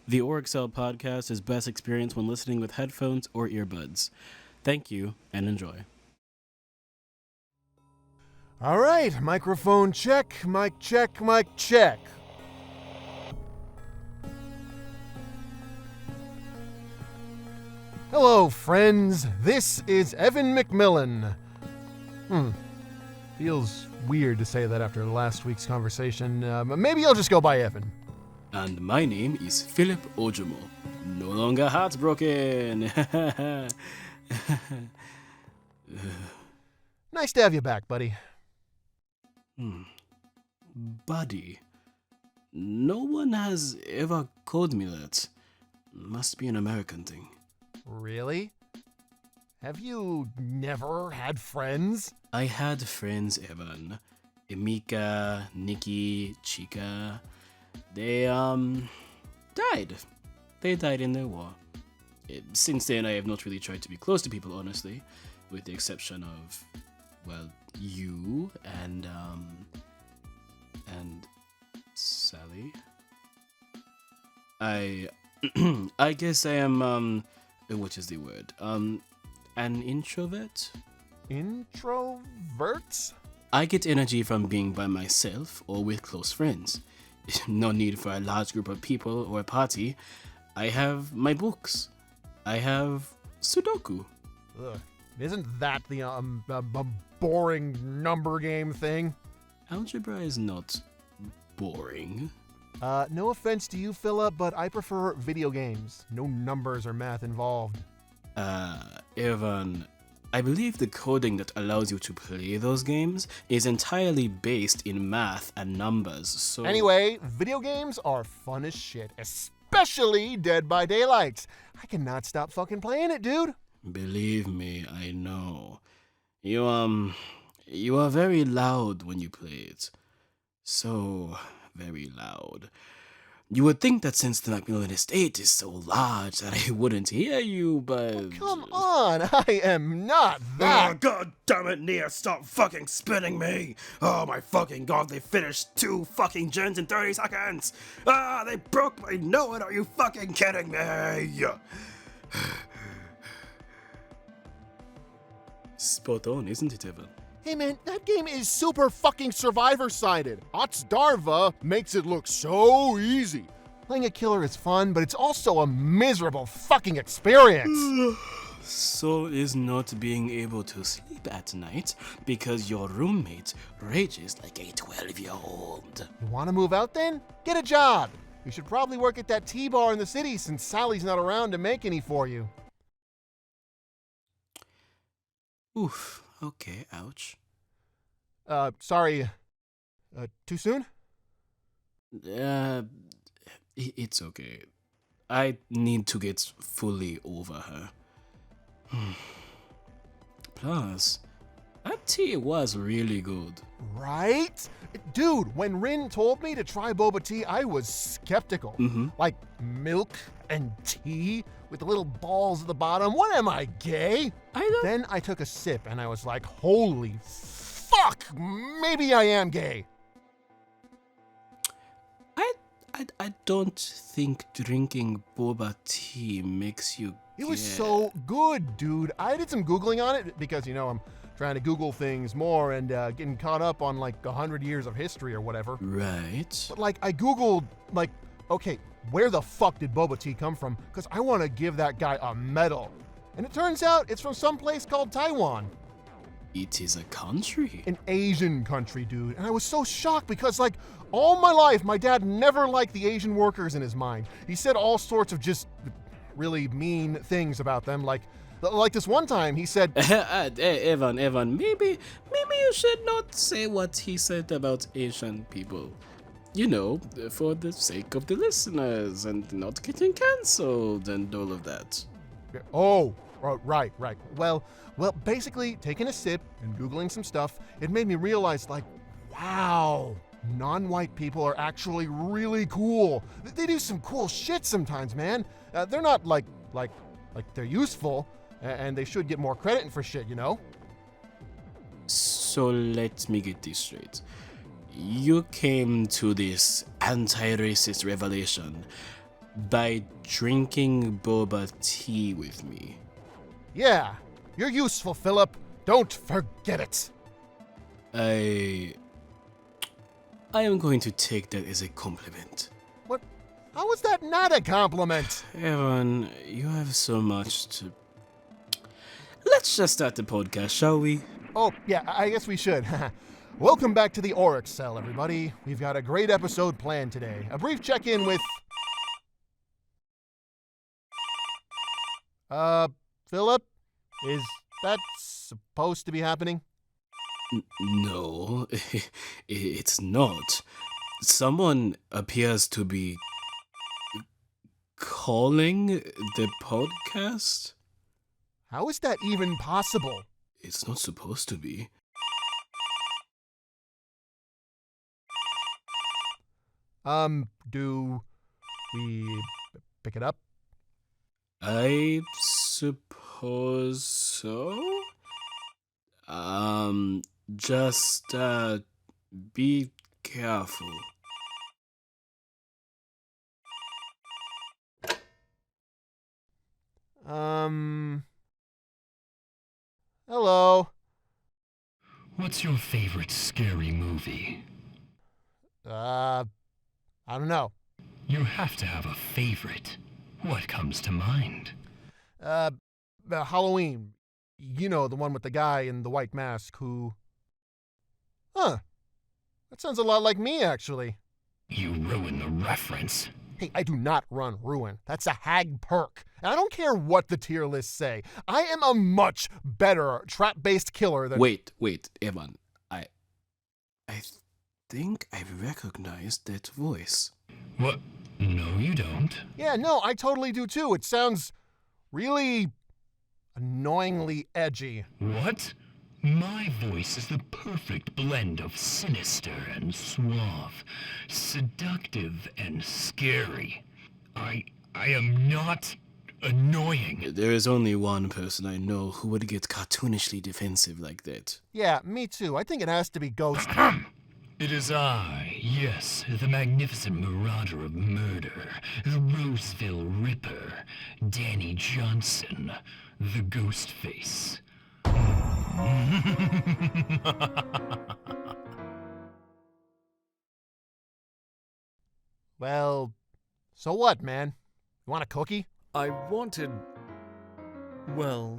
The Auric podcast is best experienced when listening with headphones or earbuds. Thank you and enjoy. All right, microphone check, mic check, mic check. Hello, friends. This is Evan McMillan. Feels weird to say that after last week's conversation. Maybe I'll just go by Evan. And my name is Philip Ojomo. No longer heartbroken. Nice to have you back, buddy. Buddy. No one has ever called me that. Must be an American thing. Really? Have you never had friends? I had friends, Evan. Emika, Nikki, Chica. They, died. They died in the war. Since then, I have not really tried to be close to people, honestly. With the exception of, well, you and Sally. I guess I am, what is the word? An introvert? Introverts? I get energy from being by myself or with close friends. No need for a large group of people or a party. I have my books. I have Sudoku. Ugh. Isn't that the boring number game thing? Algebra is not boring. No offense to you, Philip, but I prefer video games. No numbers or math involved. Evan, I believe the coding that allows you to play those games is entirely based in math and numbers, so... Anyway, video games are fun as shit, especially Dead by Daylight. I cannot stop fucking playing it, dude. Believe me, I know. You are very loud when you play it. So very loud. You would think that since the Macmillan estate is so large that I wouldn't hear you, but... Oh, come on, I am not that... Oh, god damn it, Nia, stop fucking spitting me! Oh my fucking god, they finished 2 fucking gens in 30 seconds! Ah, they broke my note, are you fucking kidding me? Spot on, isn't it, Evan? Hey man, that game is super fucking survivor-sided. Otsdarva makes it look so easy. Playing a killer is fun, but it's also a miserable fucking experience. So is not being able to sleep at night because your roommate rages like a 12-year-old. You want to move out then? Get a job. You should probably work at that T-bar in the city since Sally's not around to make any for you. Oof, okay, ouch. Sorry. Too soon? It's okay. I need to get fully over her. Plus, that tea was really good. Right? Dude, when Rin told me to try boba tea, I was skeptical. Like milk and tea with the little balls at the bottom. What am I, gay? Then I took a sip and I was like, holy fuck, maybe I am gay. I don't think drinking boba tea makes you It was gay. so good, dude. I did some Googling on it because, I'm trying to Google things more and getting caught up on 100 years of history or whatever. Right. But I Googled, okay, where the fuck did boba tea come from? Because I want to give that guy a medal. And it turns out it's from some place called Taiwan. It is a country. An Asian country, dude. And I was so shocked because, all my life, my dad never liked the Asian workers in his mind. He said all sorts of just really mean things about them. Like this one time, he said... Evan, maybe you should not say what he said about Asian people. For the sake of the listeners and not getting cancelled and all of that. Oh, right. Well, basically, taking a sip and Googling some stuff, it made me realize, wow, non-white people are actually really cool. They do some cool shit sometimes, man. They're not like they're useful, and they should get more credit for shit, So let me get this straight. You came to this anti-racist revelation By drinking boba tea with me. Yeah, you're useful, Philip. Don't forget it. I am going to take that as a compliment. What? How is that not a compliment? Eryn, you have so much to... Let's just start the podcast, shall we? Oh, yeah, I guess we should. Welcome back to the Auric cell, everybody. We've got a great episode planned today. A brief check-in with... Philip? Is that supposed to be happening? No, it's not. Someone appears to be calling the podcast? How is that even possible? It's not supposed to be. Do we pick it up? I suppose so? Just, be careful. Hello? What's your favorite scary movie? I don't know. You have to have a favorite. What comes to mind? Halloween. You know, the one with the guy in the white mask who... Huh. That sounds a lot like me, actually. You ruined the reference. Hey, I do not run Ruin. That's a hag perk. And I don't care what the tier lists say. I am a much better trap-based killer than... Wait, Eryn. I think I recognize that voice. What? No, you don't. Yeah, no, I totally do too. It sounds really annoyingly edgy. What? My voice is the perfect blend of sinister and suave, seductive and scary. I am not annoying. There is only one person I know who would get cartoonishly defensive like that. Yeah, me too. I think it has to be Ghost. It is I, yes, the magnificent marauder of murder, the Roseville Ripper, Danny Johnson, the Ghostface. Well, so what, man? You want a cookie? I wanted... Well...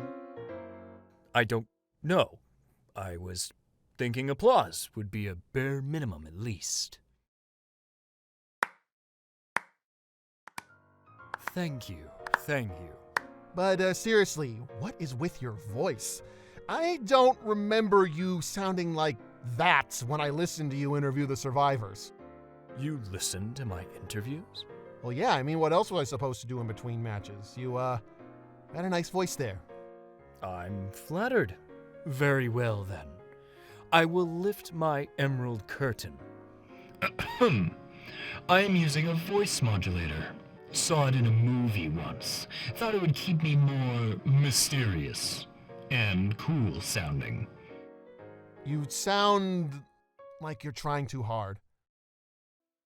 I don't know. I was thinking applause would be a bare minimum at least. Thank you. But seriously, what is with your voice? I don't remember you sounding like that when I listened to you interview the survivors. You listen to my interviews? Well, yeah, I mean, what else was I supposed to do in between matches? You, had a nice voice there. I'm flattered. Very well, then. I will lift my emerald curtain. I am using a voice modulator. Saw it in a movie once. Thought it would keep me more mysterious and cool sounding. You sound like you're trying too hard.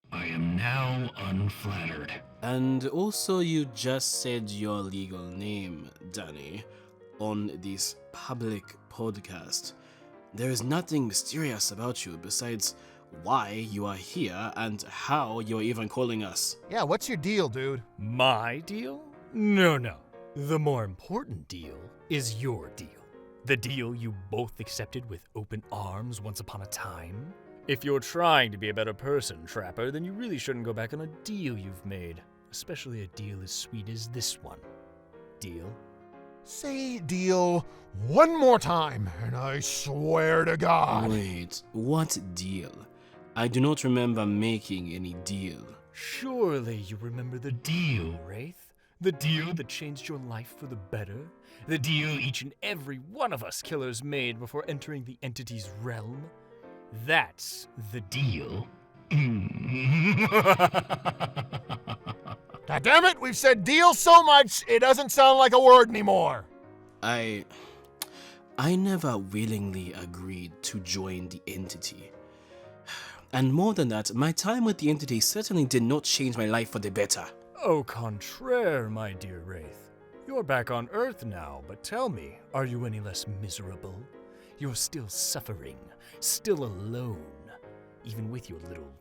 I am now unflattered. And also you just said your legal name, Danny, on this public podcast. There is nothing mysterious about you besides why you are here and how you're even calling us. Yeah, what's your deal, dude? My deal? No. The more important deal is your deal. The deal you both accepted with open arms once upon a time. If you're trying to be a better person, Trapper, then you really shouldn't go back on a deal you've made. Especially a deal as sweet as this one. Deal? Say deal one more time, and I swear to God. Wait, what deal? I do not remember making any deal. Surely you remember the deal, Wraith? The deal that changed your life for the better? The deal each and every one of us killers made before entering the entity's realm? That's the deal. God damn it, we've said deal so much, it doesn't sound like a word anymore. I never willingly agreed to join the entity. And more than that, my time with the entity certainly did not change my life for the better. Au contraire, my dear Wraith. You're back on Earth now, but tell me, are you any less miserable? You're still suffering, still alone, even with your little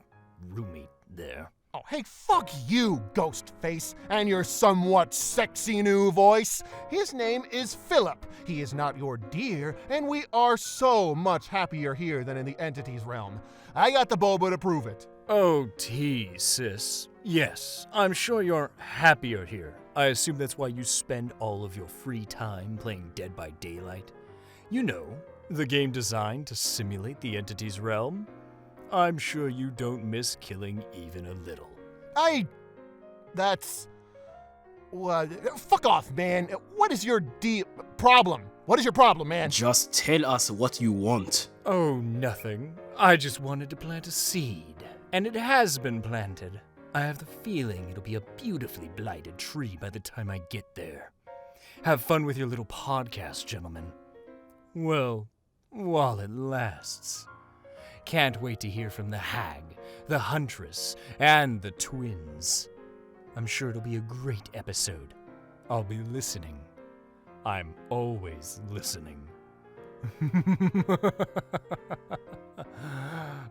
roommate there. Oh, hey, fuck you, Ghostface, and your somewhat sexy new voice. His name is Philip. He is not your dear, and we are so much happier here than in the entity's realm. I got the boba to prove it. Oh, tease, sis. Yes, I'm sure you're happier here. I assume that's why you spend all of your free time playing Dead by Daylight. You know, the game designed to simulate the entity's realm. I'm sure you don't miss killing even a little. That's... fuck off, man. What is your problem? What is your problem, man? Just tell us what you want. Oh, nothing. I just wanted to plant a seed, and it has been planted. I have the feeling it'll be a beautifully blighted tree by the time I get there. Have fun with your little podcast, gentlemen. Well, while it lasts. Can't wait to hear from the hag, the Huntress, and the twins. I'm sure it'll be a great episode. I'll be listening. I'm always listening.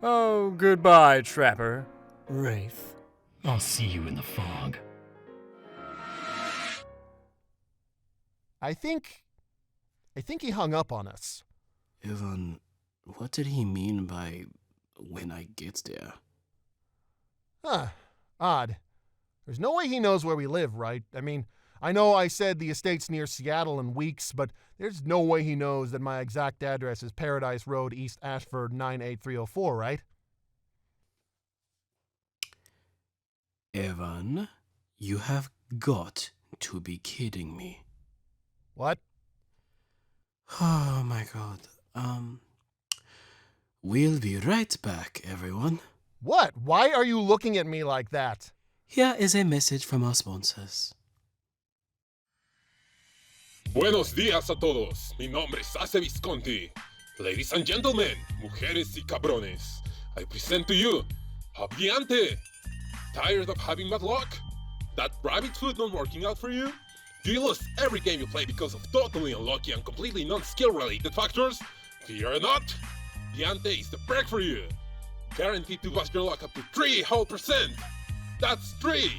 Oh, goodbye, Trapper. Wraith. I'll see you in the fog. I think he hung up on us. Eryn, what did he mean by when I get there? Huh. Odd. There's no way he knows where we live, right? I mean, I know I said the estate's near Seattle in Weeks, but there's no way he knows that my exact address is Paradise Road, East Ashford, 98304, right? Eryn, you have got to be kidding me. What? Oh my god. We'll be right back, everyone. What? Why are you looking at me like that? Here is a message from our sponsors. Buenos días a todos. Mi nombre es Visconti. Ladies and gentlemen, mujeres y cabrones, I present to you Aviante. Tired of having bad luck? That rabbit foot not working out for you? Do you lose every game you play because of totally unlucky and completely non-skill related factors? Fear not! Aviante is the perk for you. Guaranteed to boost your luck up to 3%. That's 3%.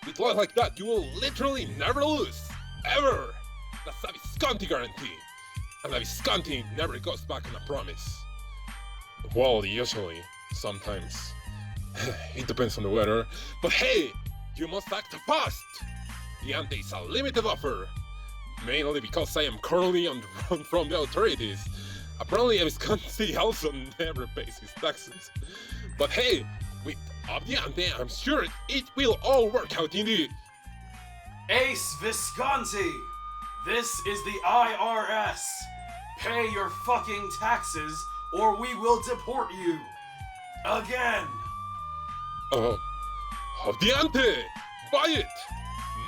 With luck like that, you will literally never lose. Ever. That's a Visconti guarantee. And a Visconti never goes back on a promise. Well, usually. Sometimes. It depends on the weather. But hey, you must act fast. Aviante is a limited offer. Mainly because I am currently on the run from the authorities. Apparently, Visconti also never pays his taxes. But hey, with Aviante, I'm sure it will all work out in the... Ace Visconti! This is the IRS! Pay your fucking taxes, or we will deport you! Again! Aviante! Buy it!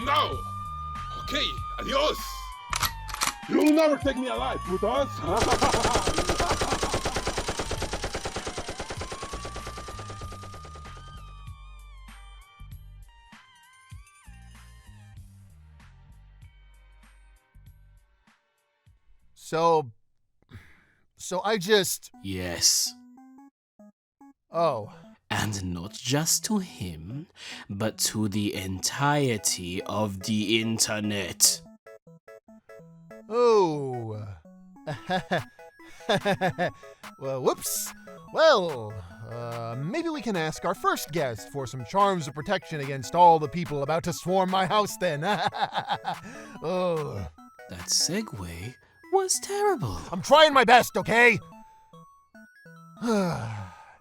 Now! Okay, adios! You'll never take me alive, putas! So I just... Yes. Oh. And not just to him, but to the entirety of the internet. Oh. Well, whoops. Well, maybe we can ask our first guest for some charms of protection against all the people about to swarm my house then. Oh. That segue was terrible. I'm trying my best, okay?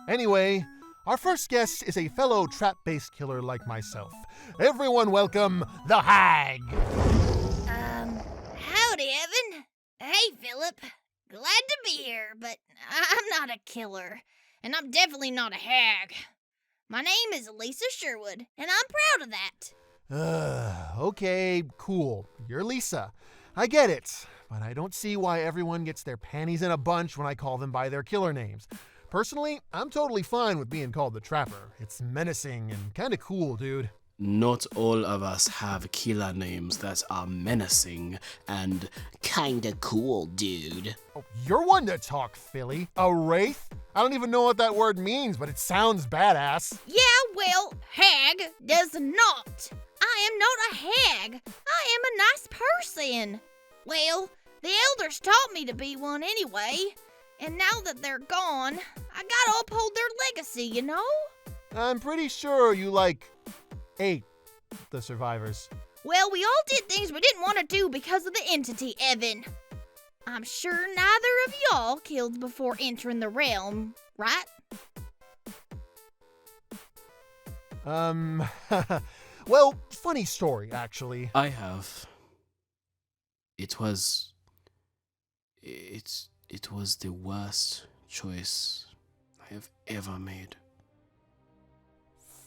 Anyway, our first guest is a fellow trap-based killer like myself. Everyone welcome the Hag. Howdy, Evan. Hey, Philip. Glad to be here, but I'm not a killer, and I'm definitely not a hag. My name is Lisa Sherwood, and I'm proud of that. Okay, cool. You're Lisa. I get it, but I don't see why everyone gets their panties in a bunch when I call them by their killer names. Personally, I'm totally fine with being called the Trapper. It's menacing and kinda cool, dude. Not all of us have killer names that are menacing and kinda cool, dude. Oh, you're one to talk, Philly. A wraith? I don't even know what that word means, but it sounds badass. Yeah, well, hag does not. I am not a hag. I am a nice person. Well, the elders taught me to be one anyway. And now that they're gone, I gotta uphold their legacy, you know? I'm pretty sure you, ate the survivors. Well, we all did things we didn't want to do because of the entity, Evan. I'm sure neither of y'all killed before entering the realm, right? Well, funny story, actually. I have. It was the worst choice I have ever made.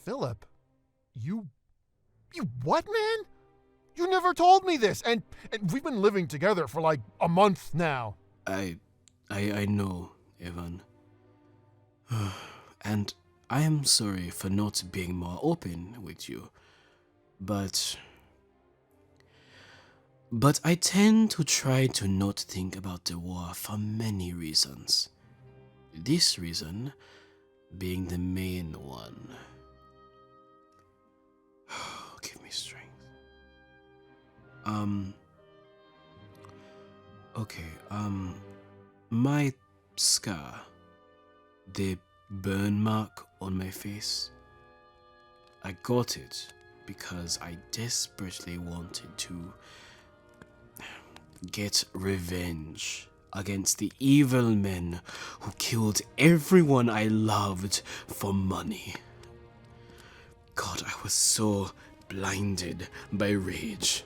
Philip, you what, man? You never told me this, and we've been living together for a month now. I know, Evan. And I am sorry for not being more open with you, but I tend to try to not think about the war for many reasons. This reason being the main one. Give me strength. My scar, the burn mark on my face, I got it because I desperately wanted to get revenge against the evil men who killed everyone I loved for money. God, I was so blinded by rage.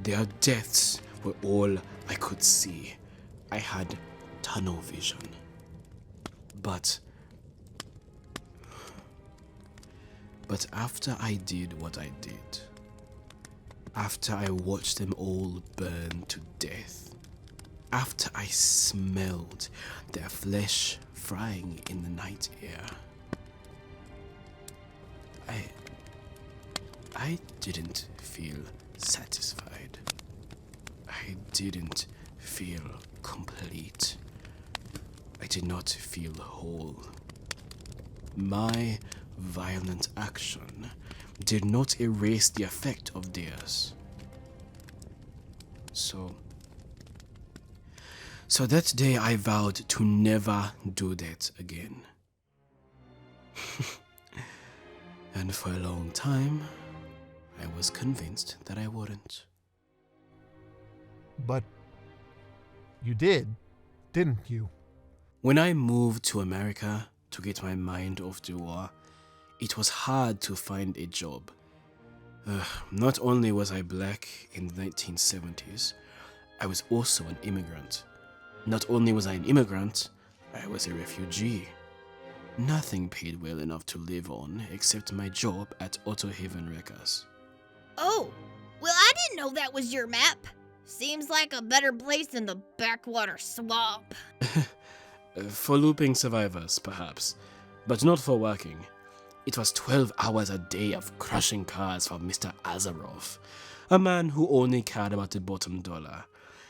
Their deaths were all I could see. I had tunnel vision. But after I did what I did, after I watched them all burn to death, after I smelled their flesh frying in the night air, I didn't feel satisfied. I didn't feel complete. I did not feel whole. My violent action did not erase the effect of theirs. So that day I vowed to never do that again. And for a long time, I was convinced that I wouldn't. But you did, didn't you? When I moved to America to get my mind off the war, it was hard to find a job. Not only was I black in the 1970s, I was also an immigrant. Not only was I an immigrant, I was a refugee. Nothing paid well enough to live on except my job at Auto Haven Records. Oh, well, I didn't know that was your map. Seems like a better place than the backwater swamp. For looping survivors, perhaps, but not for working. It was 12 hours a day of crushing cars for Mr. Azarov, a man who only cared about the bottom dollar,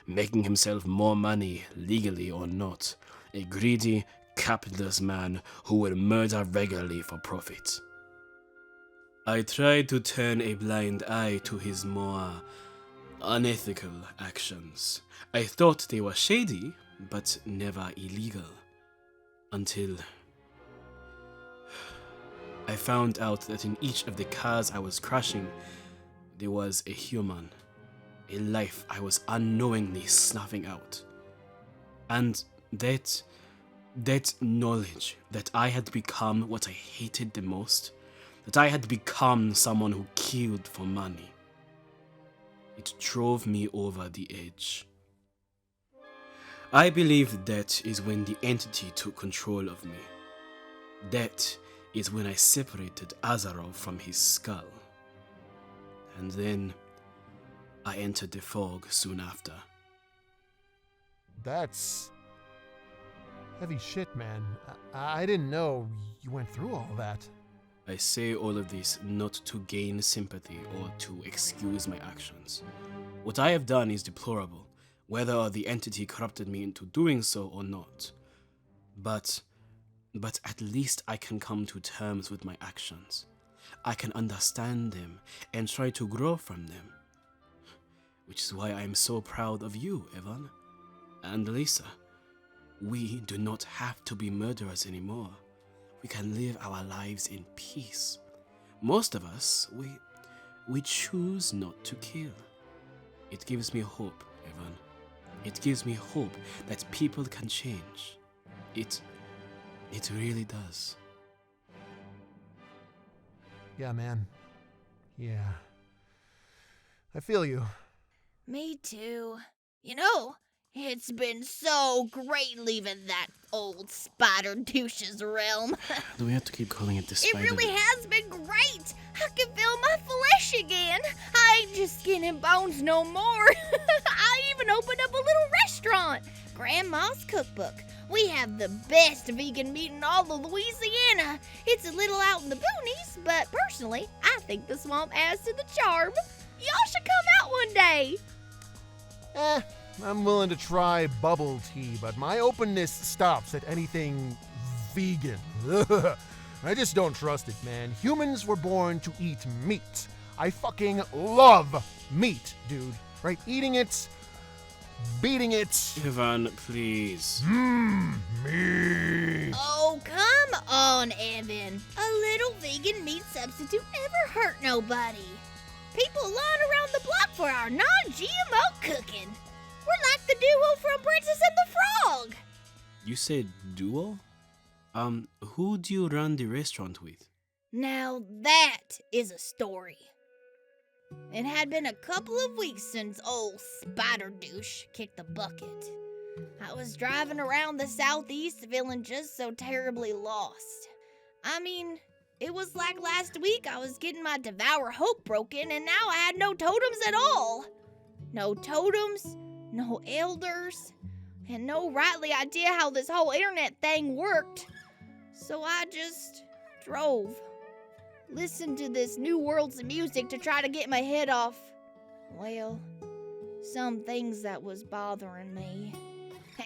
making himself more money, legally or not, a greedy, capitalist man who would murder regularly for profit. I tried to turn a blind eye to his more unethical actions. I thought they were shady, but never illegal. Until I found out that in each of the cars I was crashing, there was a human, a life I was unknowingly snuffing out. And that knowledge that I had become what I hated the most, that I had become someone who killed for money, it drove me over the edge. I believe that is when the entity took control of me. That is when I separated Azarov from his skull. And then I entered the fog soon after. That's Heavy shit, man. I didn't know you went through all that. I say all of this not to gain sympathy or to excuse my actions. What I have done is deplorable, whether the entity corrupted me into doing so or not. But at least I can come to terms with my actions. I can understand them and try to grow from them. Which is why I am so proud of you, Eryn. And Lisa. We do not have to be murderers anymore. We can live our lives in peace. Most of us, we choose not to kill. It gives me hope, Eryn. It gives me hope that people can change. It really does. Yeah, man. Yeah. I feel you. Me too. You know, it's been so great leaving that old spider douche's realm. Do we have to keep calling it the It spider? really has been great. I can feel my flesh again. I ain't just skin and bones no more. I even opened up a little restaurant, Grandma's Cookbook. We have the best vegan meat in all of Louisiana. It's a little out in the boonies, but personally, I think the swamp adds to the charm. Y'all should come out one day. I'm willing to try bubble tea, but my openness stops at anything vegan. I just don't trust it, man. Humans were born to eat meat. I fucking love meat, dude. Right? Eating it, beating it. Eryn, please. Meat. Oh, come on, Evan. A little vegan meat substitute never hurt nobody. People line around the block for our non-GMO cooking. We're like the duo from Princess and the Frog. You said duo? Who do you run the restaurant with? Now that is a story. It had been a couple of weeks since old Spider Douche kicked the bucket. I was driving around the southeast feeling just so terribly lost. I mean, it was like last week I was getting my Devour Hope broken and now I had no totems at all. No totems, no elders, and no rightly idea how this whole internet thing worked. So I just drove. Listened to this new world's music to try to get my head off, well, some things that was bothering me.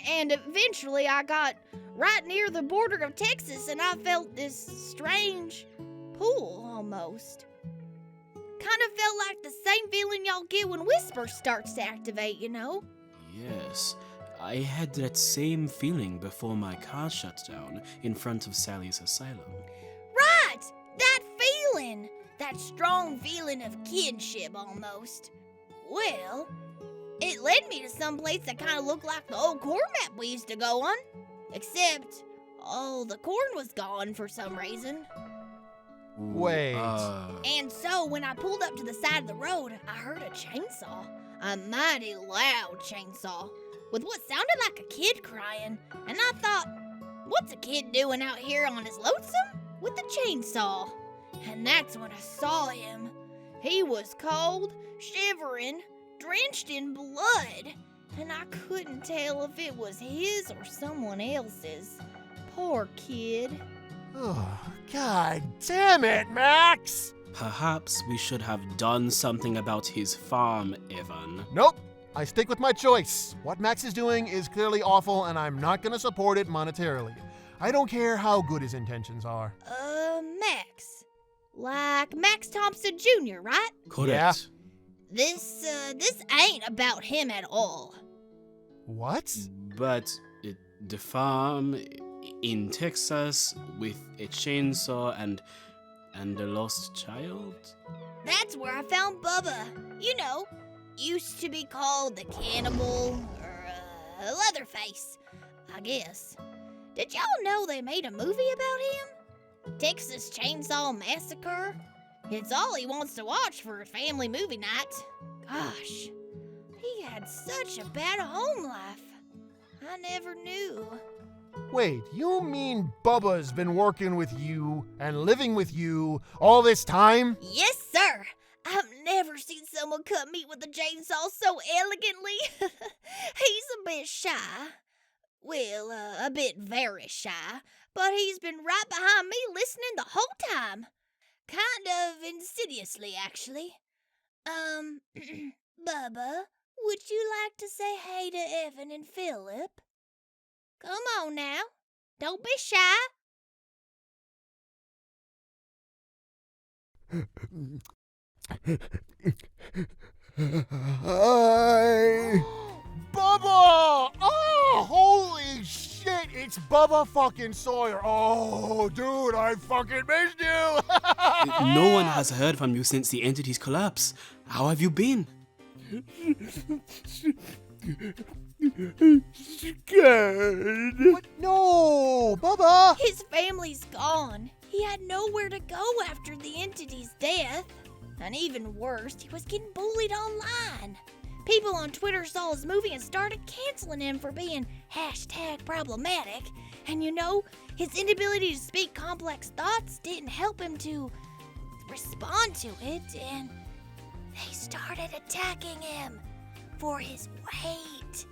And eventually I got right near the border of Texas and I felt this strange pull almost. Kind of felt like the same feeling y'all get when Whisper starts to activate, you know? Yes, I had that same feeling before my car shut down in front of Sally's asylum. Right! That feeling! That strong feeling of kinship almost. Well, it led me to some place that kind of looked like the old corn map we used to go on. Except, all the corn was gone for some reason. Wait. And so when I pulled up to the side of the road, I heard a chainsaw. A mighty loud chainsaw. With what sounded like a kid crying. And I thought, what's a kid doing out here on his lonesome? With a chainsaw. And that's when I saw him. He was cold, shivering, drenched in blood. And I couldn't tell if it was his or someone else's. Poor kid. Oh, God damn it, Max! Perhaps we should have done something about his farm, Eryn. Nope. I stick with my choice. What Max is doing is clearly awful, and I'm not gonna support it monetarily. I don't care how good his intentions are. Max. Like Max Thompson Jr., right? Correct. Yeah. This ain't about him at all. What? But the farm in Texas with a chainsaw and a lost child? That's where I found Bubba. You know, used to be called the Cannibal, or Leatherface, I guess. Did y'all know they made a movie about him? Texas Chainsaw Massacre? It's all he wants to watch for a family movie night. Gosh, he had such a bad home life. I never knew. Wait, you mean Bubba's been working with you and living with you all this time? Yes, sir. I've never seen someone cut meat with a chainsaw so elegantly. He's a bit shy. Well, a bit very shy, but he's been right behind me listening the whole time. Kind of insidiously, actually. Bubba, would you like to say hey to Evan and Philip? Come on now. Don't be shy. Hi! Bubba! Oh, holy shit! It's Bubba fucking Sawyer. Oh, dude, I fucking missed you! No one has heard from you since the entity's collapse. How have you been? Scared. What? No, Bubba! His family's gone. He had nowhere to go after the entity's death. And even worse, he was getting bullied online. People on Twitter saw his movie and started canceling him for being #problematic. And you know, his inability to speak complex thoughts didn't help him to respond to it, and they started attacking him for his weight.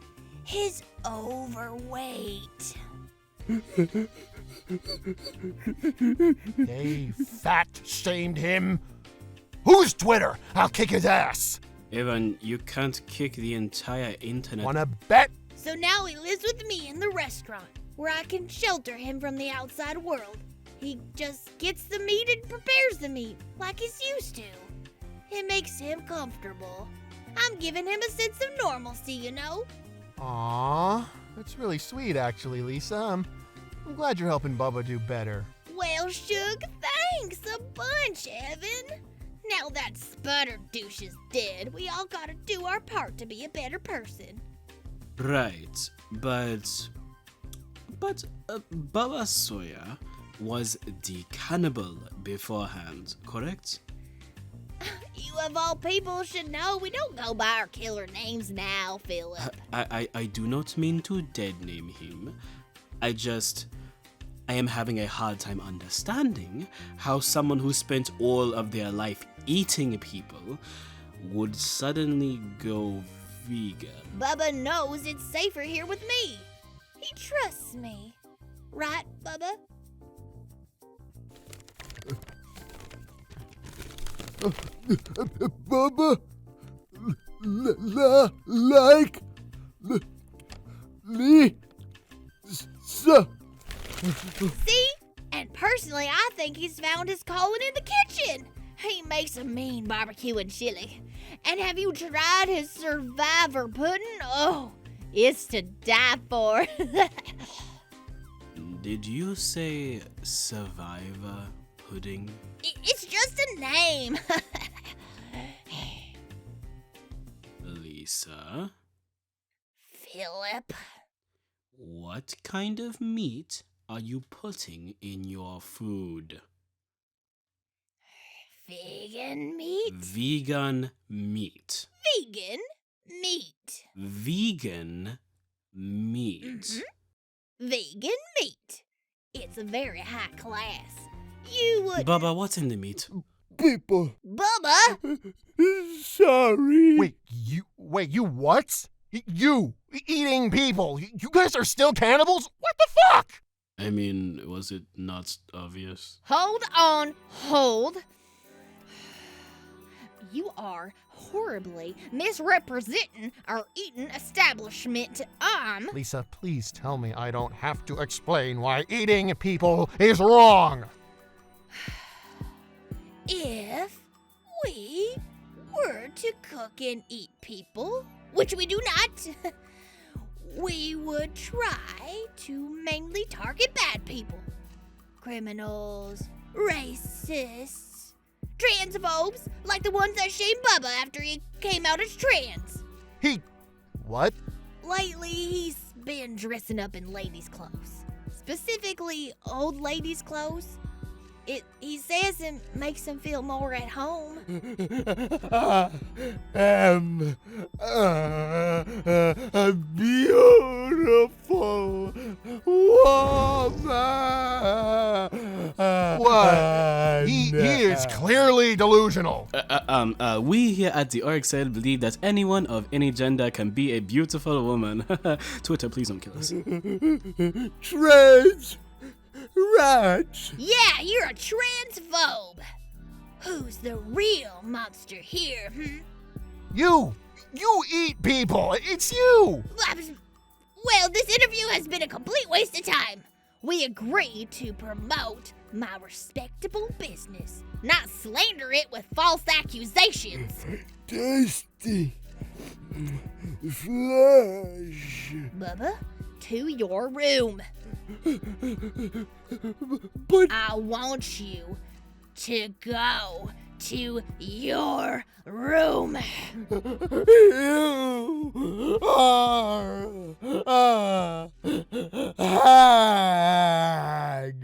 His overweight. They fat-shamed him. Who's Twitter? I'll kick his ass. Evan, you can't kick the entire internet. Wanna bet? So now he lives with me in the restaurant, where I can shelter him from the outside world. He just gets the meat and prepares the meat, like he's used to. It makes him comfortable. I'm giving him a sense of normalcy, you know? Aw, that's really sweet, actually, Lisa. I'm glad you're helping Bubba do better. Well, Shug, thanks a bunch, Evan. Now that sputter douche is dead, we all gotta do our part to be a better person. Right, but Bubba Sawyer was the cannibal beforehand, correct? You of all people should know we don't go by our killer names now, Philip. I do not mean to dead name him. I am having a hard time understanding how someone who spent all of their life eating people would suddenly go vegan. Bubba knows it's safer here with me. He trusts me. Right, Bubba? Bubba, See? And personally, I think he's found his calling in the kitchen. He makes a mean barbecue and chili. And have you tried his survivor pudding? Oh, it's to die for. Did you say survivor pudding? It's just a name. Lisa? Philip. What kind of meat are you putting in your food? Vegan meat? Vegan meat. Vegan meat. Vegan meat. Mm-hmm. Vegan meat. It's a very high class. You would... Bubba, what's in the meat? people. Bubba! Sorry. Wait, you what? You eating people? You guys are still cannibals? What the fuck? I mean, was it not obvious? Hold on, hold. You are horribly misrepresenting our eating establishment. Lisa, please tell me I don't have to explain why eating people is wrong. If we were to cook and eat people, which we do not, we would try to mainly target bad people. Criminals, racists, transphobes, like the ones that shamed Bubba after he came out as trans. What? Lately, he's been dressing up in ladies' clothes. Specifically, old ladies' clothes. He says it makes him feel more at home. A beautiful woman. What? He is clearly delusional. We here at the Auric side believe that anyone of any gender can be a beautiful woman. Twitter, please don't kill us. Trans rats. Yeah, you're a transphobe. Who's the real monster here, You eat people. It's you. Well, this interview has been a complete waste of time. We agreed to promote my respectable business, not slander it with false accusations. Tasty flesh. Bubba, to your room. But I want you to go to your room. you are a hag.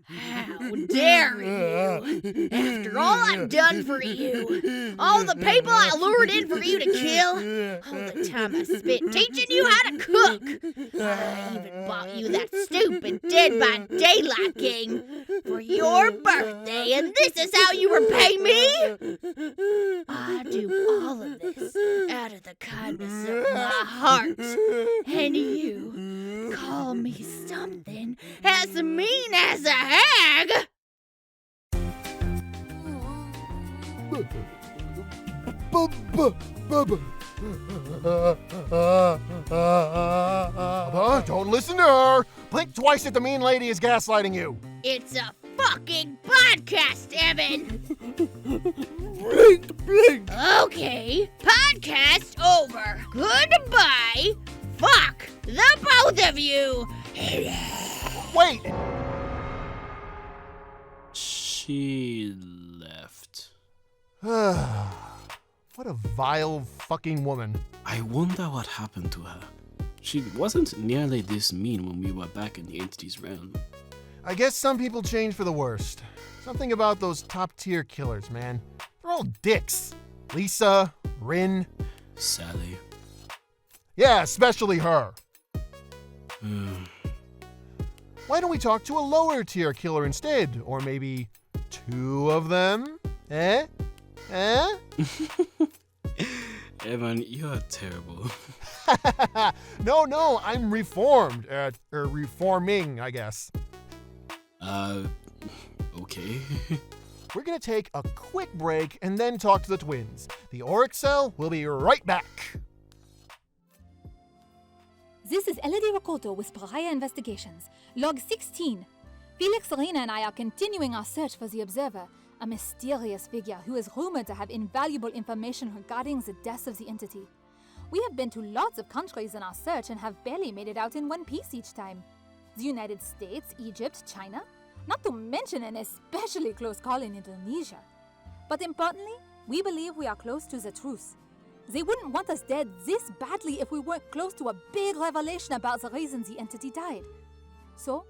How dare you? After all I've done for you, all the people I lured in for you to kill, all the time I spent teaching you how to cook, I even bought you that stupid Dead by Daylight game for your birthday, and this is how you repay me? I do all of this out of the kindness of my heart, and you call me something as mean as a hag? Bubba, don't listen to her. Blink twice if the mean lady is gaslighting you. It's a fucking podcast, Evan. Blink. Okay, podcast over. Goodbye. Fuck the both of you. Wait. She left. What a vile fucking woman. I wonder what happened to her. She wasn't nearly this mean when we were back in the entity's realm. I guess some people change for the worst. Something about those top-tier killers, man. They're all dicks. Lisa, Rin. Sally. Yeah, especially her. Why don't we talk to a lower-tier killer instead? Or maybe 2 of them? Eh? Evan, you're terrible. No, I'm reformed. Reforming, I guess. Okay. We're gonna take a quick break and then talk to the twins. The Auric cell will be right back. This is ELODIE RAKOTO with Pariah Investigations. Log 16. Felix, Serena, and I are continuing our search for the Observer, a mysterious figure who is rumored to have invaluable information regarding the deaths of the entity. We have been to lots of countries in our search and have barely made it out in one piece each time. The United States, Egypt, China, not to mention an especially close call in Indonesia. But importantly, we believe we are close to the truth. They wouldn't want us dead this badly if we weren't close to a big revelation about the reason the entity died. So,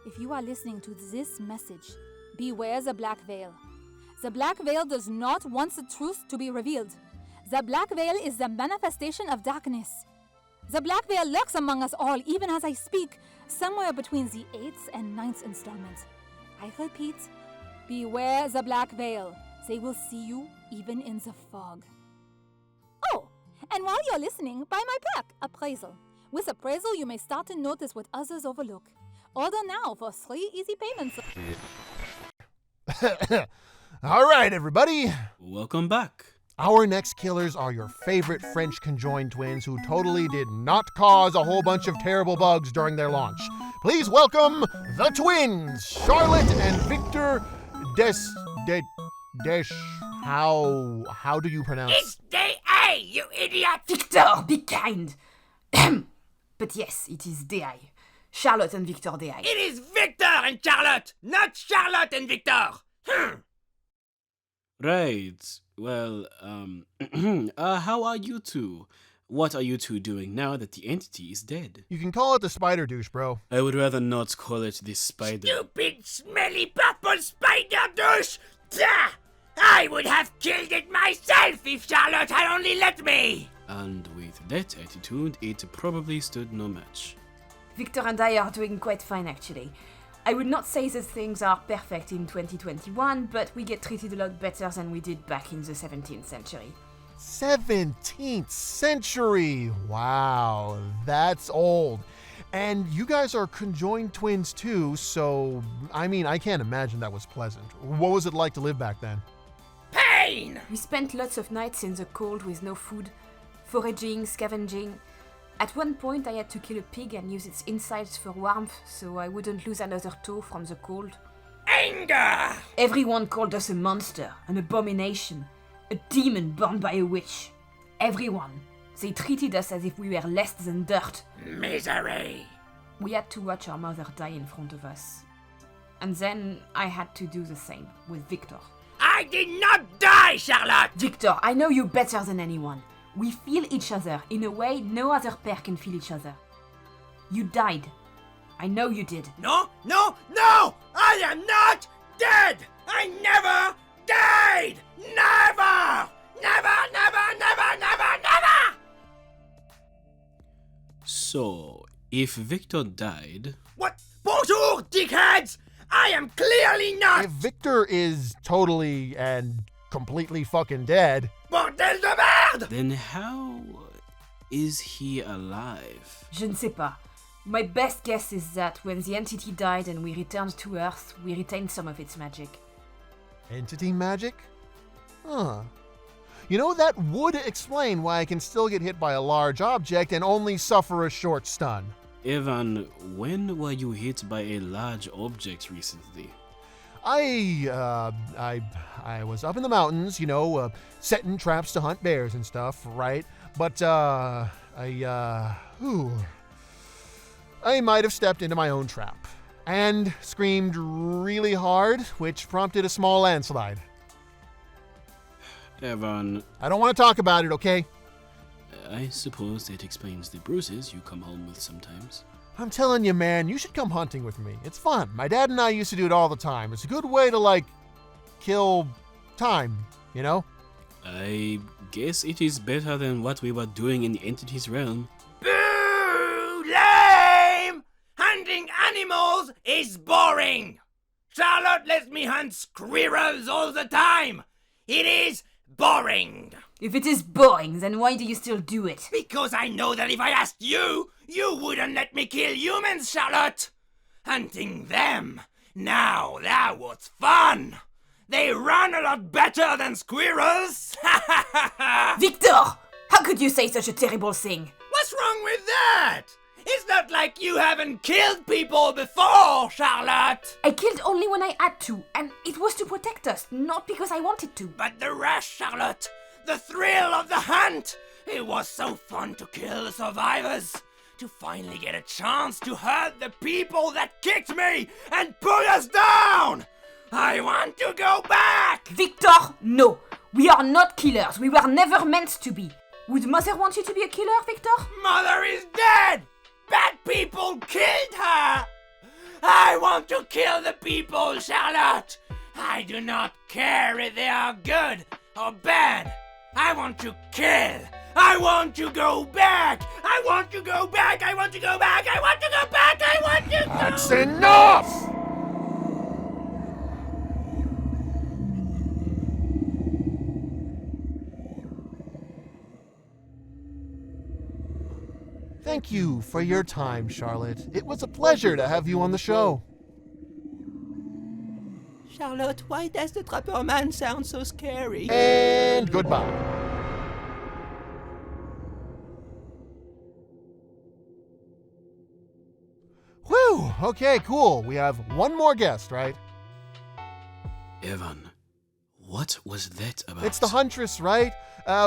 if you are listening to this message, beware the Black Veil. The Black Veil does not want the truth to be revealed. The Black Veil is the manifestation of darkness. The Black Veil lurks among us all, even as I speak, somewhere between the 8th and 9th installment. I repeat, beware the Black Veil. They will see you even in the fog. Oh, and while you're listening, buy my pack, Appraisal. With Appraisal, you may start to notice what others overlook. Order now for 3 easy payments. All right, everybody. Welcome back. Our next killers are your favorite French conjoined twins who totally did not cause a whole bunch of terrible bugs during their launch. Please welcome the twins, Charlotte and Victor How do you pronounce? It's D.I., you idiot! Victor, be kind. But yes, it is D.I. Charlotte and Victor D.I. It is Victor and Charlotte, not Charlotte and Victor! Right. Well, how are you two? What are you two doing now that the entity is dead? You can call it the spider douche, bro. I would rather not call it the spider. Stupid, smelly purple! miserable spider douche! Pah! I would have killed it myself if Charlotte had only let me! And with that attitude, it probably stood no match. Victor and I are doing quite fine, actually. I would not say that things are perfect in 2021, but we get treated a lot better than we did back in the 17th century. 17th century! Wow, that's old. And you guys are conjoined twins too, so, I mean, I can't imagine that was pleasant. What was it like to live back then? Pain! We spent lots of nights in the cold with no food, foraging, scavenging. At one point I had to kill a pig and use its insides for warmth so I wouldn't lose another toe from the cold. Anger! Everyone called us a monster, an abomination, a demon born by a witch. Everyone. They treated us as if we were less than dirt. Misery! We had to watch our mother die in front of us. And then I had to do the same with Victor. I did not die, Charlotte! Victor, I know you better than anyone. We feel each other in a way no other pair can feel each other. You died. I know you did. No! I am not dead! I never died! Never! Never! So, if Victor died... What? Bonjour, dickheads! I am clearly not! If Victor is totally and completely fucking dead... Bordel de merde! Then how is he alive? Je ne sais pas. My best guess is that when the entity died and we returned to Earth, we retained some of its magic. Entity magic? Huh. You know, that would explain why I can still get hit by a large object and only suffer a short stun. Evan, when were you hit by a large object recently? I was up in the mountains, setting traps to hunt bears and stuff, right? But, I might have stepped into my own trap and screamed really hard, which prompted a small landslide. Evan... I don't want to talk about it, okay? I suppose that explains the bruises you come home with sometimes. I'm telling you, man, you should come hunting with me. It's fun. My dad and I used to do it all the time. It's a good way to, kill time, you know? I guess it is better than what we were doing in the entity's realm. Boo! Lame! Hunting animals is boring! Charlotte lets me hunt squirrels all the time! It is boring! If it is boring, then why do you still do it? Because I know that if I asked you, you wouldn't let me kill humans, Charlotte! Hunting them, now that was fun! They run a lot better than squirrels! Victor! How could you say such a terrible thing? What's wrong with that? It's not like you haven't killed people before, Charlotte! I killed only when I had to, and it was to protect us, not because I wanted to. But the rush, Charlotte! The thrill of the hunt! It was so fun to kill the survivors! To finally get a chance to hurt the people that kicked me and put us down! I want to go back! Victor, no! We are not killers. We were never meant to be. Would Mother want you to be a killer, Victor? Mother is dead! Bad people killed her! I want to kill the people, Charlotte! I do not care if they are good or bad. I want to kill! I want to go back! I want to go back! I want to go back! I want to go back! I want to go... That's enough! Thank you for your time, Charlotte. It was a pleasure to have you on the show. Charlotte, why does the Trapper Man sound so scary? And goodbye. Whew, okay, cool. We have one more guest, right? Evan, what was that about? It's the Huntress, right?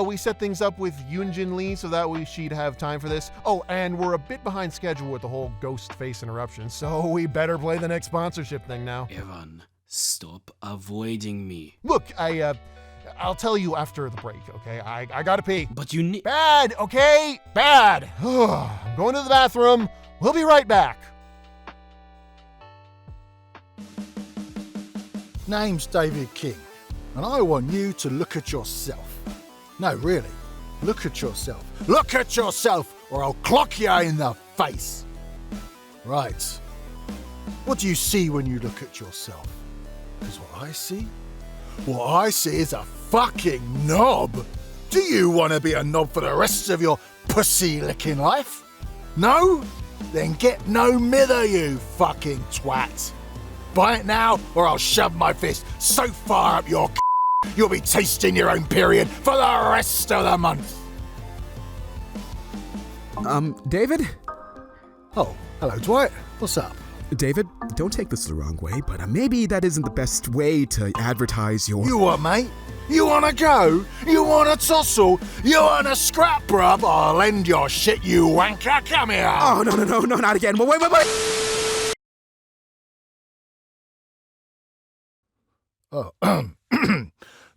We set things up with Yunjin Lee so that way she'd have time for this. Oh, and we're a bit behind schedule with the whole GHOSTFACE interruption, so we better play the next sponsorship thing now. Evan, stop avoiding me. Look, I'll tell you after the break, okay? I gotta pee. But you need... Bad, okay? Bad. I'm going to the bathroom. We'll be right back. name's David King, and I want you to look at yourself. No, really, look at yourself. Look at yourself, or I'll clock you in the face. Right. What do you see when you look at yourself? Because what I see is a fucking knob. Do you want to be a knob for the rest of your pussy-licking life? No? Then get no mither, you fucking twat. Buy it now, or I'll shove my fist so far up your you'll be tasting your own period for the rest of the month. David? Oh, hello, Dwight. What's up? David, don't take this the wrong way, but maybe that isn't the best way to advertise your... You what, mate? You wanna go? You wanna tussle? You wanna scrap, bruv? I'll end your shit, you wanker. Come here. Oh, no, not again. Wait. Oh,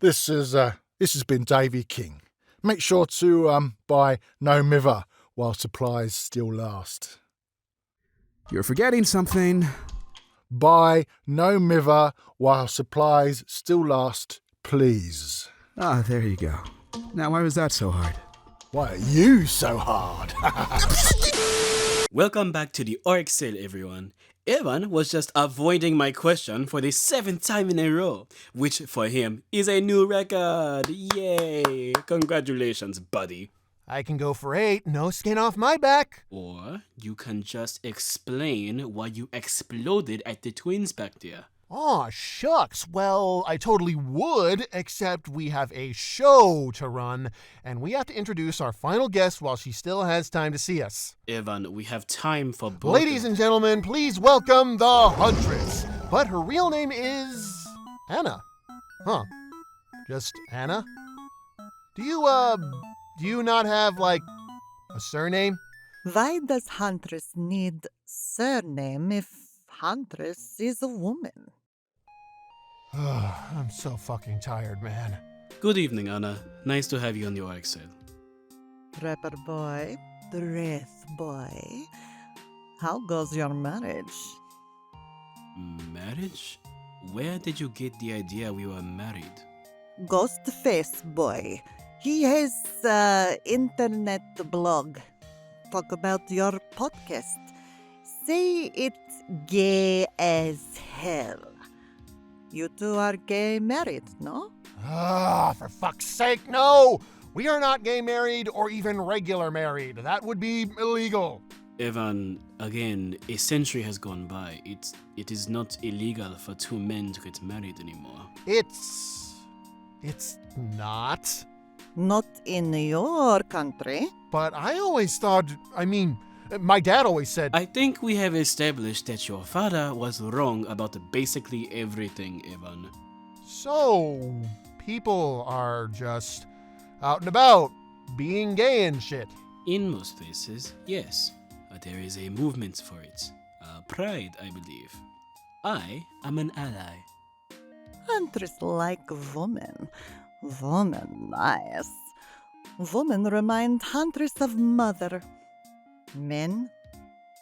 this has been Davy King. Make sure to buy no mither while supplies still last. You're forgetting something. Buy no mither while supplies still last, please. Ah, there you go. Now, why was that so hard? Why are you so hard? Welcome back to the Auric sale, everyone. Eryn was just avoiding my question for the 7th time in a row, which for him is a new record. Yay! Congratulations, buddy. I can go for 8, no skin off my back. Or you can just explain why you exploded at the twins back there. Aw, shucks. Well, I totally would, except we have a show to run, and we have to introduce our final guest while she still has time to see us. Eryn, we have time for both. Ladies and gentlemen, please welcome the Huntress. But her real name is... Anna. Huh. Just Anna? Do you not have, like, a surname? Why does Huntress need surname if Huntress is a woman? I'm so fucking tired, man. Good evening, Anna. Nice to have you on the Auric sale. Trapper boy, Wraith boy, how goes your marriage? Marriage? Where did you get the idea we were married? GHOSTFACE boy. He has internet blog. Talk about your podcast. Say it's gay as hell. You two are gay married, no? For fuck's sake, no! We are not gay married or even regular married. That would be illegal. Eryn, again, a century has gone by. It is not illegal for two men to get married anymore. It's not. Not in your country. But I always thought, my dad always said... I think we have established that your father was wrong about basically everything, Eryn. So, people are just out and about, being gay and shit. In most places, yes. But there is a movement for it. Pride, I believe. I am an ally. Huntress like woman. Woman nice. Woman remind Huntress of mother. Men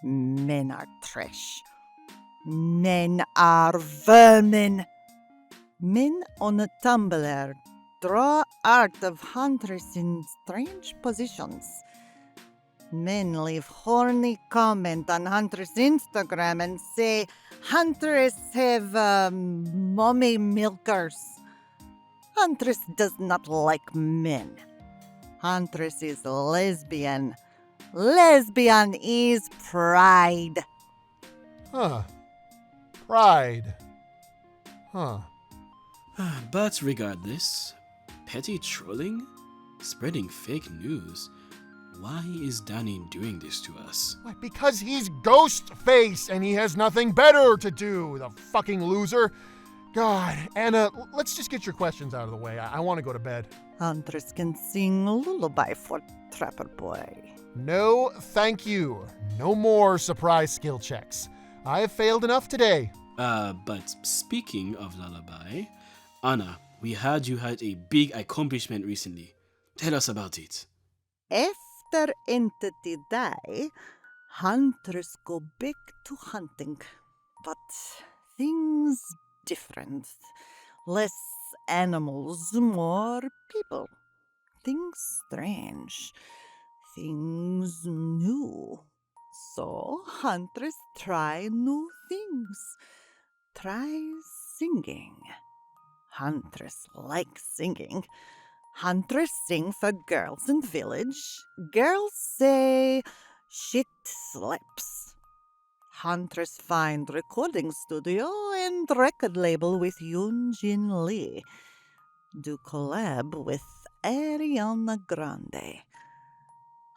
are trash. Men are vermin. Men on a Tumblr draw art of Huntress in strange positions. Men leave horny comment on Huntress Instagram and say Huntress have mommy milkers. Huntress does not like men. Huntress is lesbian. Lesbian is pride. Huh. Pride. Huh. But regardless, petty trolling? Spreading fake news? Why is Danny doing this to us? Why, because he's Ghostface and he has nothing better to do, the fucking loser. God, Anna, let's just get your questions out of the way. I want to go to bed. Huntress can sing lullaby for Trapper Boy. No, thank you. No more surprise skill checks. I have failed enough today. But speaking of lullaby, Anna, we heard you had a big accomplishment recently. Tell us about it. After entity die, Huntress go back to hunting. But things different. Less animals, more people. Things strange. Things new. So, Huntress try new things. Try singing. Huntress likes singing. Huntress sing for girls in village. Girls say shit slaps. Huntress find recording studio and record label with Yoon Jin Lee. Do collab with Ariana Grande.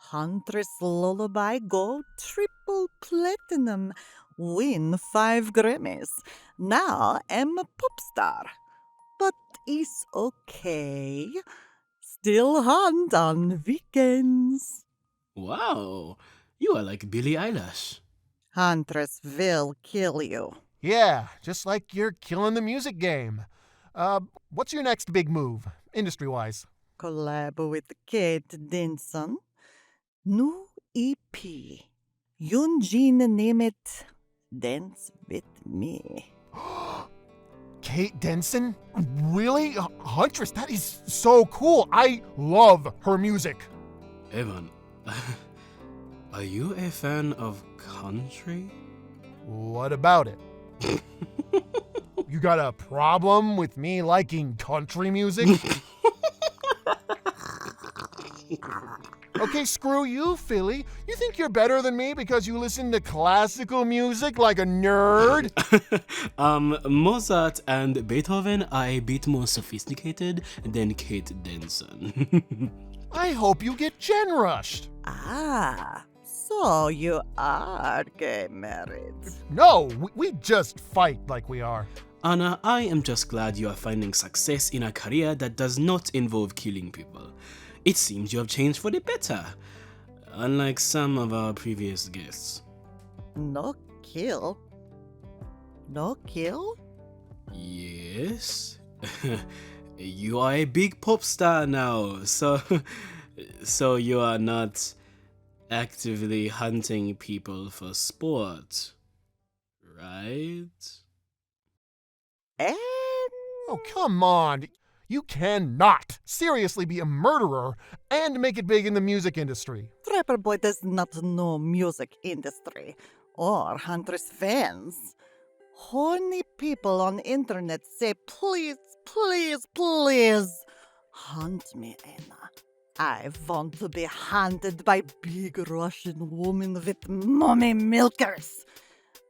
Huntress lullaby go triple platinum. Win 5 Grammys. Now am a pop star. But it's okay. Still hunt on weekends. Wow, you are like Billie Eilish. Huntress will kill you. Yeah, just like you're killing the music game. What's your next big move, industry-wise? Collab with Kate Denson. New EP. Yoonjin name it Dance With Me. Kate Denson? Really? Huntress, that is so cool. I love her music. Evan, are you a fan of country? What about it? You got a problem with me liking country music? Okay, screw you, Philly. You think you're better than me because you listen to classical music like a nerd? Mozart and Beethoven are a bit more sophisticated than Kate Denson. I hope you get gen rushed. Ah, so you are gay married. No, we just fight like we are. Anna, I am just glad you are finding success in a career that does not involve killing people. It seems you have changed for the better, unlike some of our previous guests. No kill? No kill? Yes. You are a big pop star now, so you are not actively hunting people for sport, right? Oh, come on. You cannot seriously be a murderer and make it big in the music industry. Trapper Boy does not know music industry or Huntress fans. Horny people on internet say, please, please, please, hunt me, Anna. I want to be hunted by big Russian women with mommy milkers.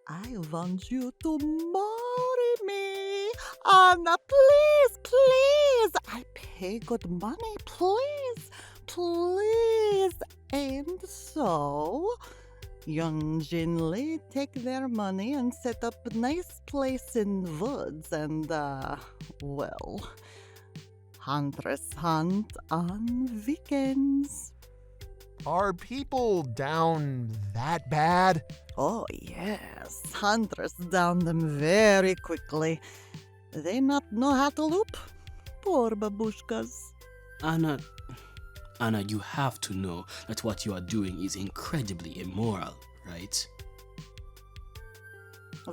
I want you to marry me. Anna, please, please. I pay good money, please, please. And so, Young Jin Lee take their money and set up a nice place in woods and, well, Huntress hunt on weekends. Are people down that bad? Oh, yes. Huntress down them very quickly. They not know how to loop. Poor babushkas. Anna, you have to know that what you are doing is incredibly immoral, right?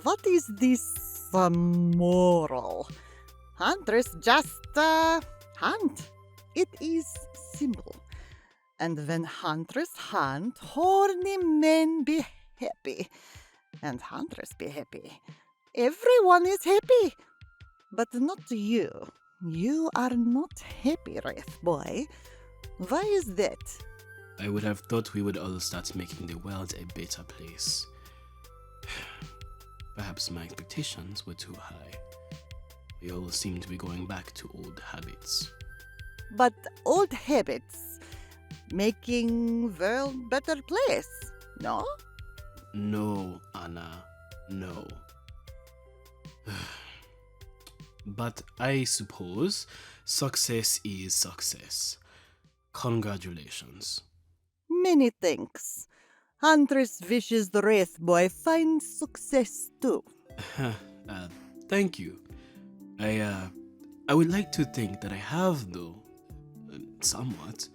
What is this moral? Huntress just hunt. It is simple. And when Huntress hunt, horny men be happy. And Huntress be happy. Everyone is happy. But not you. You are not happy, Wraith boy. Why is that? I would have thought we would all start making the world a better place. Perhaps my expectations were too high. We all seem to be going back to old habits. But old habits making world better place, no? No, Anna, no. But I suppose success is success. Congratulations. Many thanks. Huntress wishes the Wraith boy finds success too. Thank you. I would like to think that I have, though. Somewhat.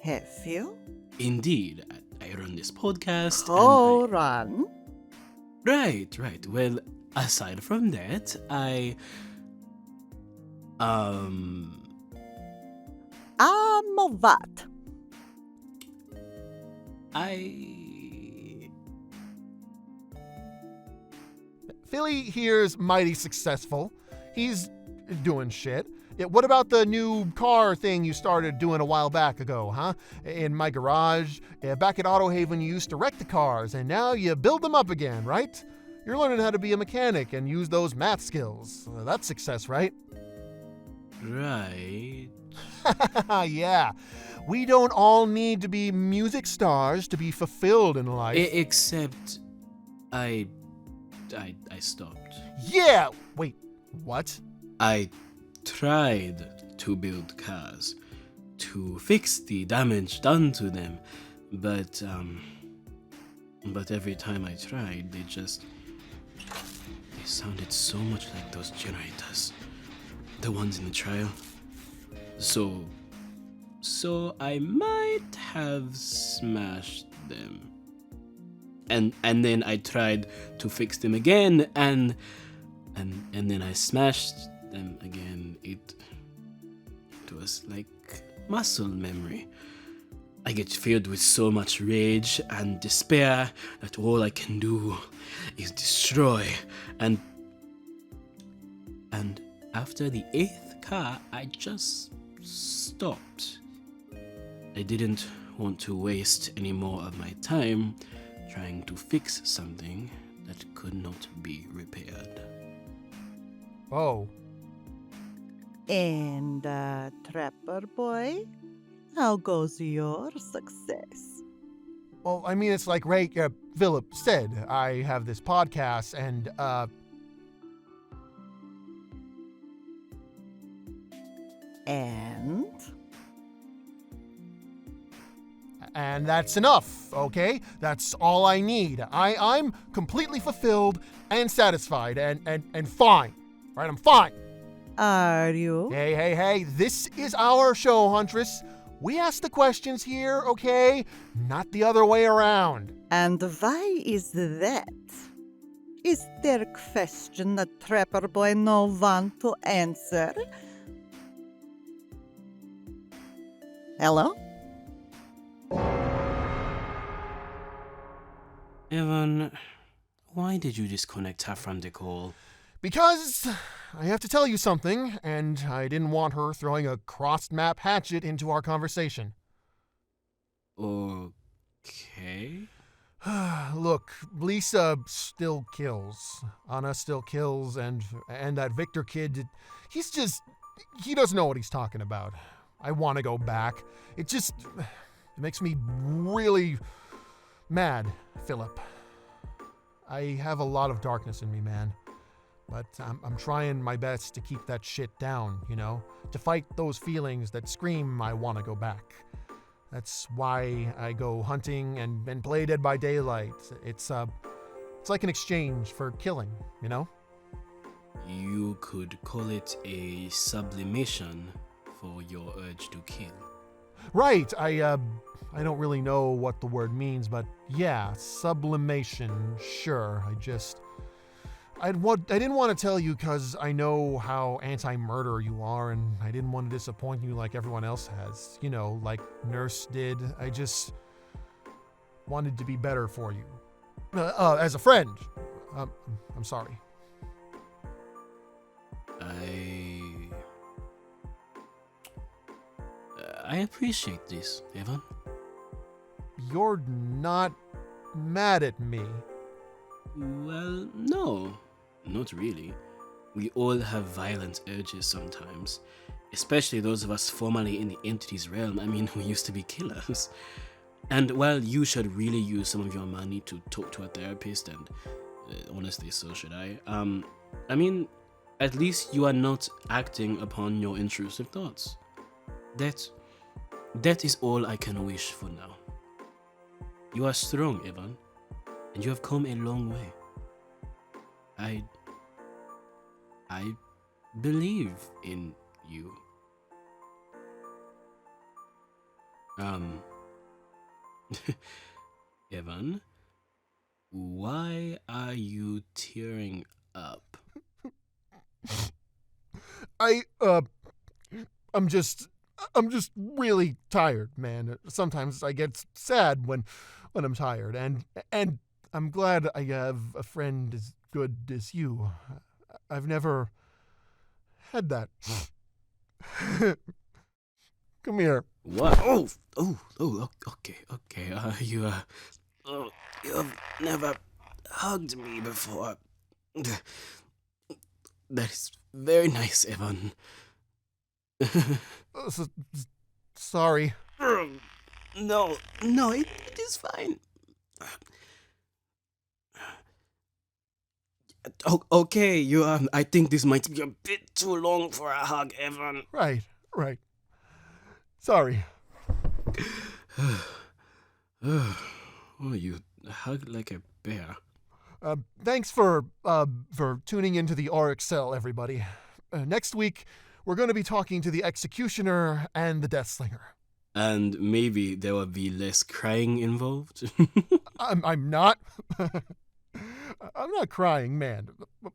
Have you? Indeed. I run this podcast. Oh, run? Right. Well, aside from that, What? Philly here's mighty successful. He's doing shit. Yeah, what about the new car thing you started doing a while back ago, huh? In my garage, back at Auto Haven, you used to wreck the cars, and now you build them up again, right? You're learning how to be a mechanic and use those math skills. That's success, right? Right. Yeah. We don't all need to be music stars to be fulfilled in life. Except I stopped. Yeah! Wait, what? I tried to build cars to fix the damage done to them, but every time I tried, they sounded so much like those generators, the ones in the trial. So I might have smashed them. And then I tried to fix them again, and then I smashed them again. It was like muscle memory. I get filled with so much rage and despair that all I can do is destroy. And after the 8th car, I just stopped. I didn't want to waste any more of my time trying to fix something that could not be repaired. Oh. And, Trapper Boy, how goes your success? Well, I mean, it's like Philip said, I have this podcast, and, And that's enough, okay? That's all I need. I'm completely fulfilled and satisfied and fine. Right? I'm fine. Are you? Hey, this is our show, Huntress. We ask the questions here, okay? Not the other way around. And why is that? Is there a question that Trapper Boy no want to answer? Hello? Evan, why did you disconnect her from the call? Because I have to tell you something, and I didn't want her throwing a crossed-map hatchet into our conversation. Okay. Look, Lisa still kills. Anna still kills, and that Victor kid, he doesn't know what he's talking about. I want to go back. It makes me really mad, Philip. I have a lot of darkness in me, man. But I'm trying my best to keep that shit down, to fight those feelings that scream I want to go back. That's why I go hunting and play Dead by Daylight. It's like an exchange for killing, You could call it a sublimation for your urge to kill. Right, I don't really know what the word means, but yeah, sublimation, sure. I didn't want to tell you because I know how anti-murder you are, and I didn't want to disappoint you like everyone else has. Like Nurse did. I just wanted to be better for you. As a friend. I'm sorry. I appreciate this, Evan. You're not mad at me. Well, no, not really. We all have violent urges sometimes, especially those of us formerly in the entity's realm. I mean, we used to be killers. And while you should really use some of your money to talk to a therapist, and honestly, so should I, at least you are not acting upon your intrusive thoughts. That is all I can wish for now. You are strong, Evan, and you have come a long way. I believe in you. Evan, why are you tearing up? I'm just really tired, man. Sometimes I get sad when I'm tired, and I'm glad I have a friend as good as you. I've never had that. Come here. What? Oh, okay. You have never hugged me before. That is very nice, Evan. Sorry. No, it is fine. Okay, I think this might be a bit too long for a hug, Evan. Right. Sorry. Oh, you hug like a bear. Thanks for tuning into the Auric cell, everybody. Next week, we're going to be talking to the executioner and the death slinger. And maybe there will be less crying involved. I'm not. I'm not crying, man.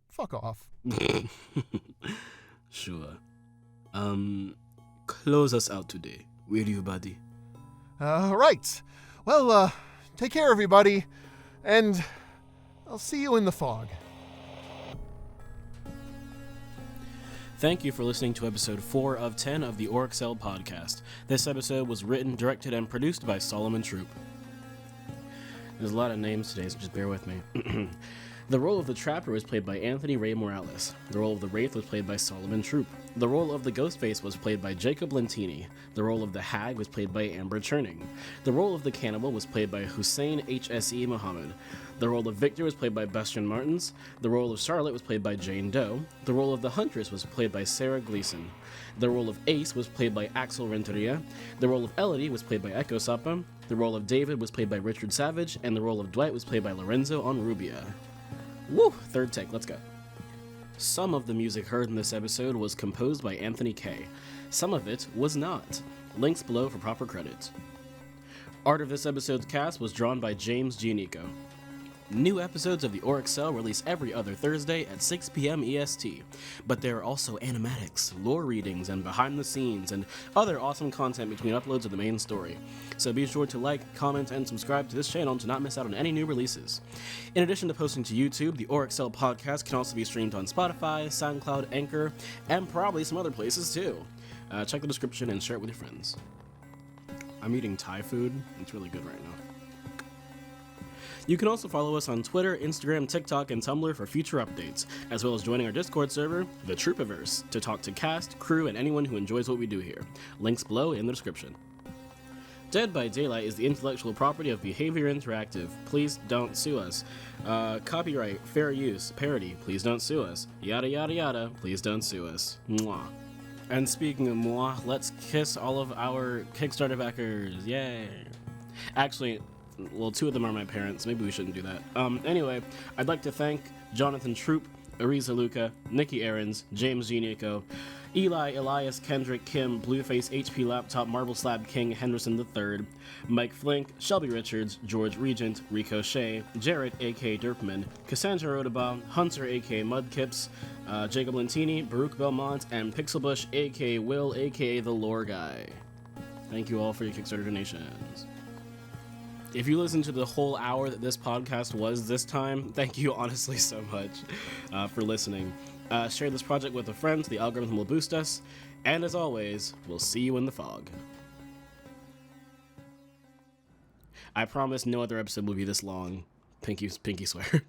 Fuck off. Sure. Close us out today, will you, buddy? Right. Well, take care, everybody, and I'll see you in the fog. Thank you for listening to episode 4 of 10 of the Auric Cell podcast. This episode was written, directed, and produced by Solomon Troupe. There's a lot of names today, so just bear with me. The role of the Trapper was played by Anthony Ray Morales. The role of the Wraith was played by Solomon Troupe. The role of the Ghostface was played by Jacob Lentini. The role of the Hag was played by Amber Tscherning. The role of the Cannibal was played by Hussein HSE Mohammed. The role of Victor was played by Bastien Martins. The role of Charlotte was played by Jane Doe. The role of the Huntress was played by Sarah Glyszon. The role of Ace was played by Axel Renteria. The role of Elodie was played by Echo Sapa. The role of David was played by Richard Savage. And the role of Dwight was played by Lorenzo Onrubia. Woo! Third take, let's go. Some of the music heard in this episode was composed by Anthony K. Some of it was not. Links below for proper credit. Art of this episode's cast was drawn by James Giannico. New episodes of the Auric Cell release every other Thursday at 6 p.m. EST, but there are also animatics, lore readings, and behind the scenes, and other awesome content between uploads of the main story. So be sure to like, comment, and subscribe to this channel to not miss out on any new releases. In addition to posting to YouTube, the Auric Cell podcast can also be streamed on Spotify, SoundCloud, Anchor, and probably some other places too. Check the description and share it with your friends. I'm eating Thai food. It's really good right now. You can also follow us on Twitter, Instagram, TikTok, and Tumblr for future updates, as well as joining our Discord server, the Troupeverse, to talk to cast, crew, and anyone who enjoys what we do here. Links below in the description. Dead by Daylight is the intellectual property of Behavior Interactive. Please don't sue us. Copyright, fair use, parody, please don't sue us. Yada yada yada, please don't sue us. Mwah. And speaking of mwah, let's kiss all of our Kickstarter backers. Yay. Actually, well, 2 of them are my parents. Maybe we shouldn't do that. Anyway, I'd like to thank Jonathan Troupe, Ariza Luca, Nikki Ahrens, James Giannico, Eli, Elias, Kendrick, Kim, Blueface, HP Laptop, Marble Slab King, Henderson III, Mike Flink, Shelby Richards, George Regent, Ricochet, Jarrett, a.k.a. Derpman, Cassandra Rodabaugh, Hunter, a.k.a. Mudkips, Jacob Lentini, Baruch Belmont, and Pixelbush, a.k.a. Will, a.k.a. The Lore Guy. Thank you all for your Kickstarter donations. If you listened to the whole hour that this podcast was this time, thank you honestly so much for listening. Share this project with a friend, the algorithm will boost us, and as always, we'll see you in the fog. I promise no other episode will be this long. Pinky swear.